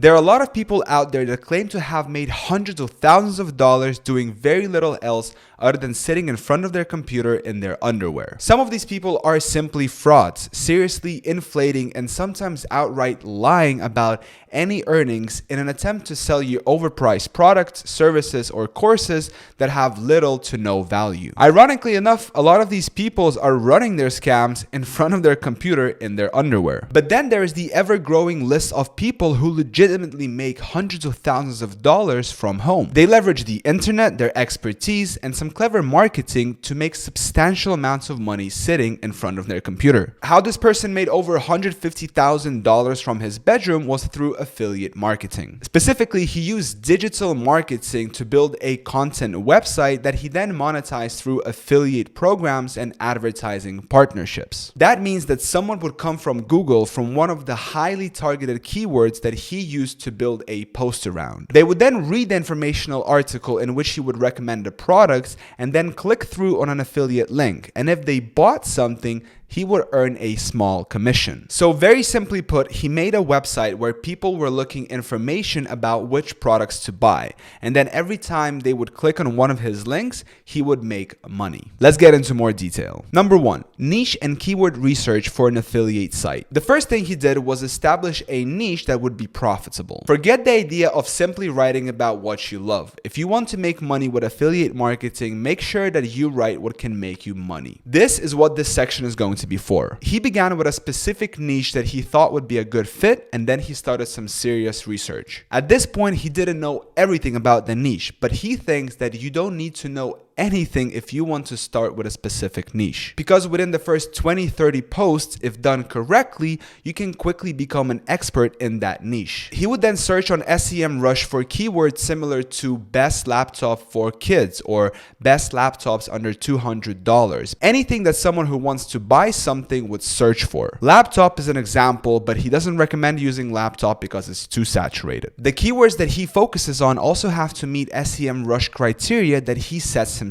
There are a lot of people out there that claim to have made hundreds of thousands of dollars doing very little else other than sitting in front of their computer in their underwear. Some of these people are simply frauds, seriously inflating and sometimes outright lying about any earnings in an attempt to sell you overpriced products, services, or courses that have little to no value. Ironically enough, a lot of these people are running their scams in front of their computer in their underwear. But then there is the ever-growing list of people who legitimately make hundreds of thousands of dollars from home. They leverage the internet, their expertise, and some clever marketing to make substantial amounts of money sitting in front of their computer. How this person made over $150,000 from his bedroom was through affiliate marketing. Specifically, he used digital marketing to build a content website that he then monetized through affiliate programs and advertising partnerships. That means that someone would come from Google from one of the highly targeted keywords that he used to build a post around. They would then read the informational article in which he would recommend the products and then click through on an affiliate link. And if they bought something, he would earn a small commission. So very simply put, he made a website where people were looking information about which products to buy. And then every time they would click on one of his links, he would make money. Let's get into more detail. Number 1, niche and keyword research for an affiliate site. The first thing he did was establish a niche that would be profitable. Forget the idea of simply writing about what you love. If you want to make money with affiliate marketing, make sure that you write what can make you money. This is what this section is going to be for. He began with a specific niche that he thought would be a good fit, and then he started some serious research. At this point, he didn't know everything about the niche, but he thinks that you don't need to know anything if you want to start with a specific niche. Because within the first 20-30 posts, if done correctly, you can quickly become an expert in that niche. He would then search on SEMrush for keywords similar to best laptop for kids or best laptops under $200. Anything that someone who wants to buy something would search for. Laptop is an example, but he doesn't recommend using laptop because it's too saturated. The keywords that he focuses on also have to meet SEMrush criteria that he sets himself.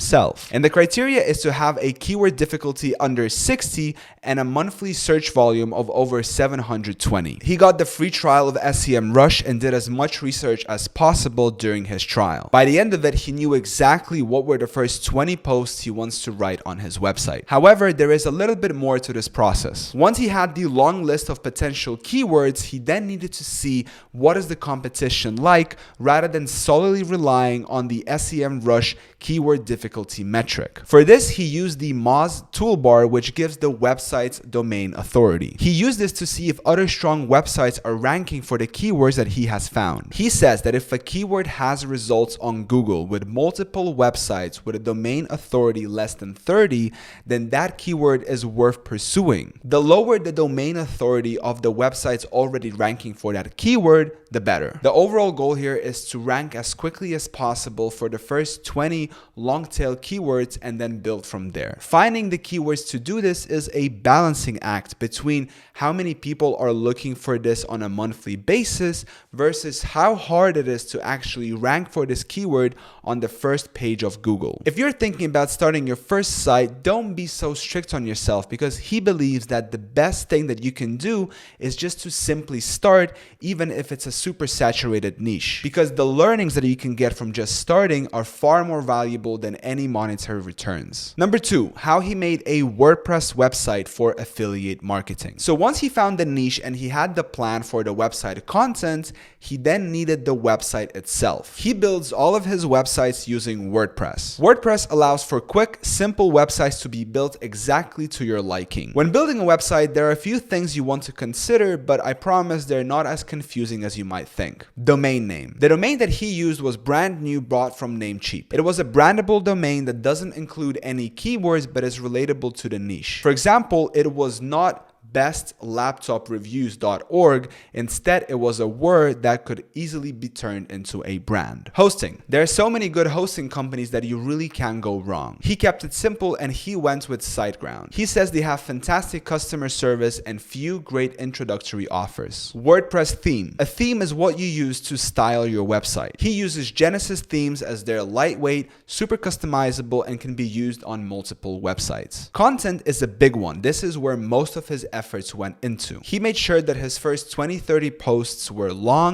And the criteria is to have a keyword difficulty under 60 and a monthly search volume of over 720. He got the free trial of SEMrush and did as much research as possible during his trial. By the end of it, he knew exactly what were the first 20 posts he wants to write on his website. However, there is a little bit more to this process. Once he had the long list of potential keywords, he then needed to see what is the competition like rather than solely relying on the SEMrush keyword difficulty metric. For this, he used the Moz toolbar, which gives the website's domain authority. He used this to see if other strong websites are ranking for the keywords that he has found. He says that if a keyword has results on Google with multiple websites with a domain authority less than 30, then that keyword is worth pursuing. The lower the domain authority of the websites already ranking for that keyword, the better. The overall goal here is to rank as quickly as possible for the first 20 long-tail keywords and then build from there. Finding the keywords to do this is a balancing act between how many people are looking for this on a monthly basis versus how hard it is to actually rank for this keyword on the first page of Google. If you're thinking about starting your first site, don't be so strict on yourself, because he believes that the best thing that you can do is just to simply start, even if it's a super saturated niche, because the learnings that you can get from just starting are far more valuable than any monetary returns. Number 2, how he made a WordPress website for affiliate marketing. So once he found the niche and he had the plan for the website content, he then needed the website itself. He builds all of his websites using WordPress. WordPress allows for quick, simple websites to be built exactly to your liking. When building a website, there are a few things you want to consider, but I promise they're not as confusing as you might think. Domain name. The domain that he used was brand new, bought from Namecheap. It was a brandable domain that doesn't include any keywords but is relatable to the niche. For example, it was not bestlaptopreviews.org. Instead, it was a word that could easily be turned into a brand. Hosting. There are so many good hosting companies that you really can't go wrong. He kept it simple and he went with SiteGround. He says they have fantastic customer service and few great introductory offers. WordPress theme. A theme is what you use to style your website. He uses Genesis themes as they're lightweight, super customizable, and can be used on multiple websites. Content is a big one. This is where most of his efforts went into. He made sure that his first 20-30 posts were long,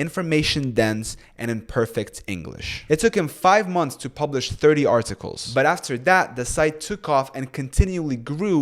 information dense, and in perfect English. It took him 5 months to publish 30 articles, but after that, the site took off and continually grew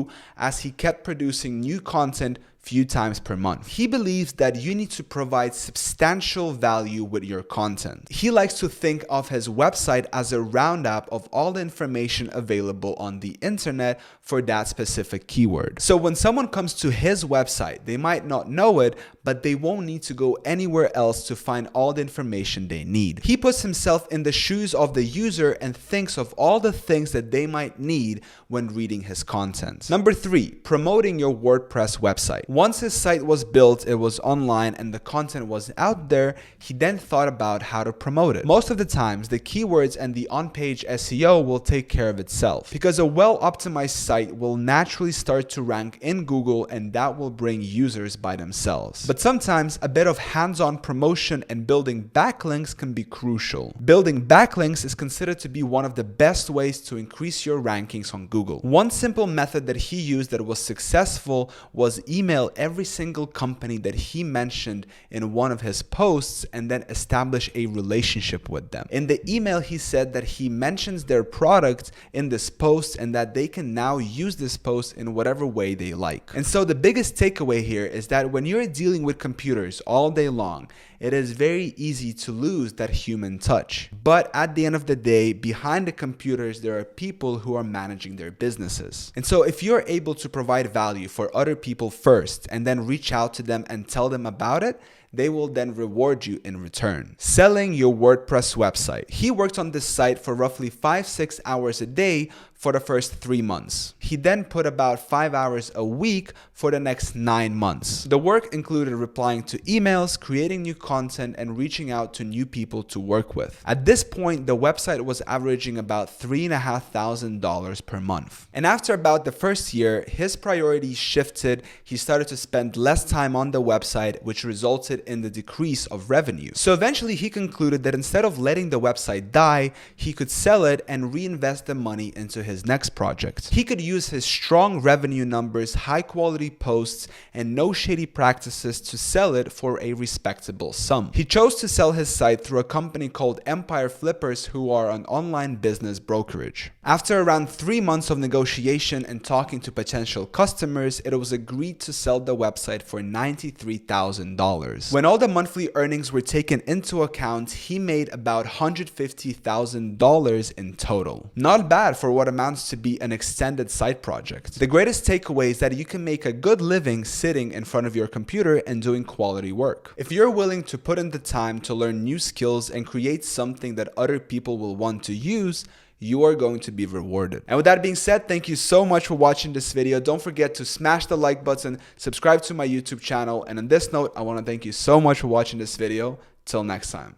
as he kept producing new content few times per month. He believes that you need to provide substantial value with your content. He likes to think of his website as a roundup of all the information available on the internet for that specific keyword. So when someone comes to his website, they might not know it, but they won't need to go anywhere else to find all the information they need. He puts himself in the shoes of the user and thinks of all the things that they might need when reading his content. Number 3, promoting your WordPress website. Once his site was built, it was online, and the content was out there, he then thought about how to promote it. Most of the times, the keywords and the on-page SEO will take care of itself, because a well-optimized site will naturally start to rank in Google, and that will bring users by themselves. But sometimes a bit of hands-on promotion and building backlinks can be crucial. Building backlinks is considered to be one of the best ways to increase your rankings on Google. One simple method that he used that was successful was email every single company that he mentioned in one of his posts and then establish a relationship with them. In the email, he said that he mentions their product in this post and that they can now use this post in whatever way they like. And so the biggest takeaway here is that when you're dealing with computers all day long, it is very easy to lose that human touch. But at the end of the day, behind the computers, there are people who are managing their businesses. And so if you're able to provide value for other people first and then reach out to them and tell them about it, they will then reward you in return. Selling your WordPress website. He worked on this site for roughly 5-6 hours a day for the first 3 months. He then put about 5 hours a week for the next 9 months. The work included replying to emails, creating new content, and reaching out to new people to work with. At this point, the website was averaging about $3,500 per month. And after about the first year, his priorities shifted. He started to spend less time on the website, which resulted in the decrease of revenue. So eventually he concluded that instead of letting the website die, he could sell it and reinvest the money into his next project. He could use his strong revenue numbers, high quality posts, and no shady practices to sell it for a respectable sum. He chose to sell his site through a company called Empire Flippers, who are an online business brokerage. After around 3 months of negotiation and talking to potential customers, it was agreed to sell the website for $93,000. When all the monthly earnings were taken into account, he made about $150,000 in total. Not bad for what amounts to be an extended side project. The greatest takeaway is that you can make a good living sitting in front of your computer and doing quality work. If you're willing to put in the time to learn new skills and create something that other people will want to use, you are going to be rewarded. And with that being said, thank you so much for watching this video. Don't forget to smash the like button, subscribe to my YouTube channel, and on this note, I want to thank you so much for watching this video. Till next time.